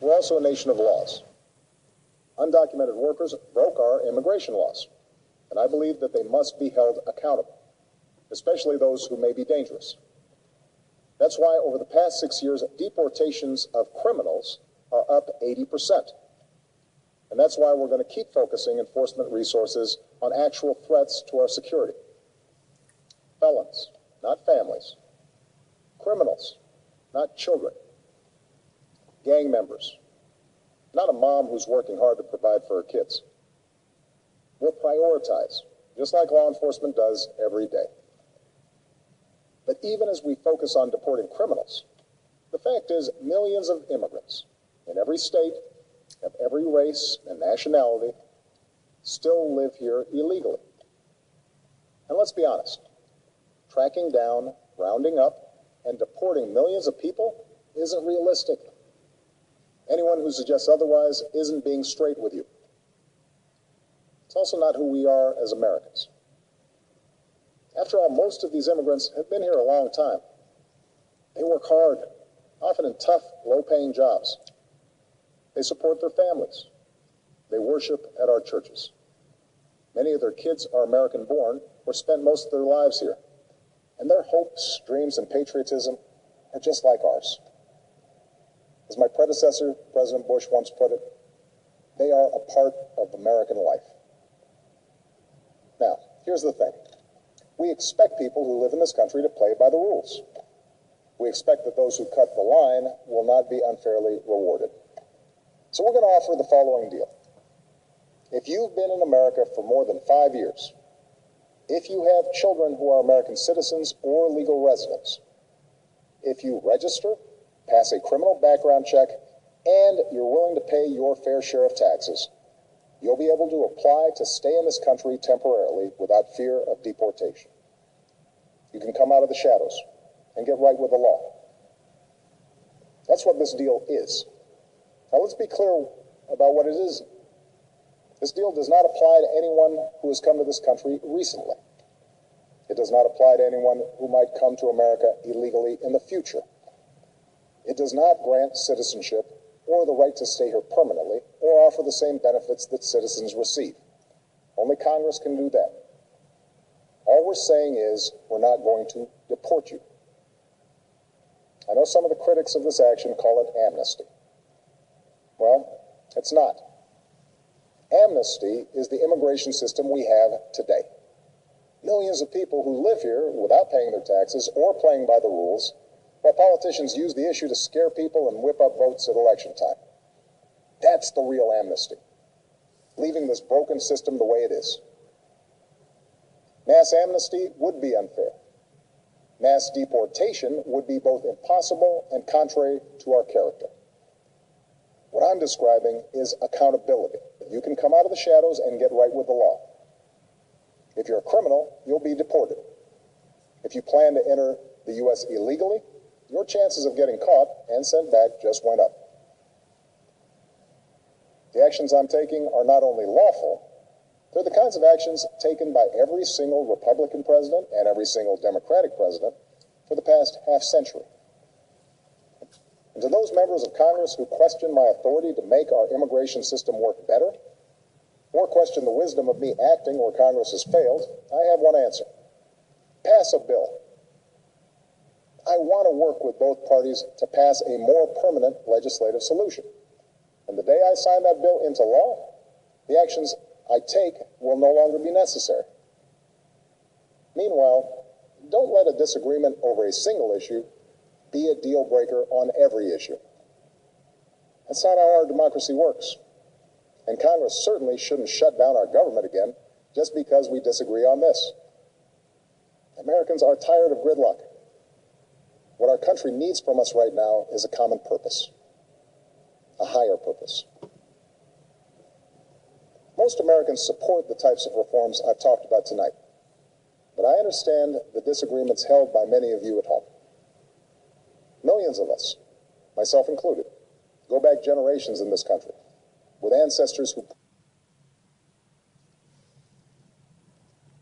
We're also a nation of laws. Undocumented workers broke our immigration laws, and I believe that they must be held accountable, especially those who may be dangerous. That's why over the past 6 years, deportations of criminals are up 80%. And that's why we're going to keep focusing enforcement resources on actual threats to our security. Felons, not families. Criminals, not children. Gang members, not a mom who's working hard to provide for her kids. We'll prioritize, just like law enforcement does every day. But even as we focus on deporting criminals, the fact is millions of immigrants in every state, of every race and nationality, still live here illegally. And let's be honest, tracking down, rounding up, and deporting millions of people isn't realistic. Anyone who suggests otherwise isn't being straight with you. It's also not who we are as Americans. After all, most of these immigrants have been here a long time. They work hard, often in tough, low-paying jobs. They support their families. They worship at our churches. Many of their kids are American-born or spent most of their lives here. And their hopes, dreams, and patriotism are just like ours. As my predecessor, President Bush, once put it, they are a part of American life. Now, here's the thing. We expect people who live in this country to play by the rules. We expect that those who cut the line will not be unfairly rewarded. So we're going to offer the following deal. If you've been in America for more than 5 years, if you have children who are American citizens or legal residents, if you register, pass a criminal background check, and you're willing to pay your fair share of taxes, you'll be able to apply to stay in this country temporarily without fear of deportation. You can come out of the shadows and get right with the law. That's what this deal is. Now let's be clear about what it is. This deal does not apply to anyone who has come to this country recently. It does not apply to anyone who might come to America illegally in the future. It does not grant citizenship or the right to stay here permanently or offer the same benefits that citizens receive. Only Congress can do that. All we're saying is we're not going to deport you. I know some of the critics of this action call it amnesty. Well, it's not. Amnesty is the immigration system we have today. Millions of people who live here without paying their taxes or playing by the rules, while politicians use the issue to scare people and whip up votes at election time. That's the real amnesty, leaving this broken system the way it is. Mass amnesty would be unfair. Mass deportation would be both impossible and contrary to our character. What I'm describing is accountability. You can come out of the shadows and get right with the law. If you're a criminal, you'll be deported. If you plan to enter the U.S. illegally, your chances of getting caught and sent back just went up. The actions I'm taking are not only lawful, they're the kinds of actions taken by every single Republican president and every single Democratic president for the past half-century. And to those members of Congress who question my authority to make our immigration system work better, or question the wisdom of me acting where Congress has failed, I have one answer. Pass a bill. I want to work with both parties to pass a more permanent legislative solution. And the day I sign that bill into law, the actions I take will no longer be necessary. Meanwhile, don't let a disagreement over a single issue be a deal breaker on every issue. That's not how our democracy works. And Congress certainly shouldn't shut down our government again just because we disagree on this. Americans are tired of gridlock. What our country needs from us right now is a common purpose, a higher purpose. Most Americans support the types of reforms I've talked about tonight, but I understand the disagreements held by many of you at home. Millions of us, myself included, go back generations in this country with ancestors who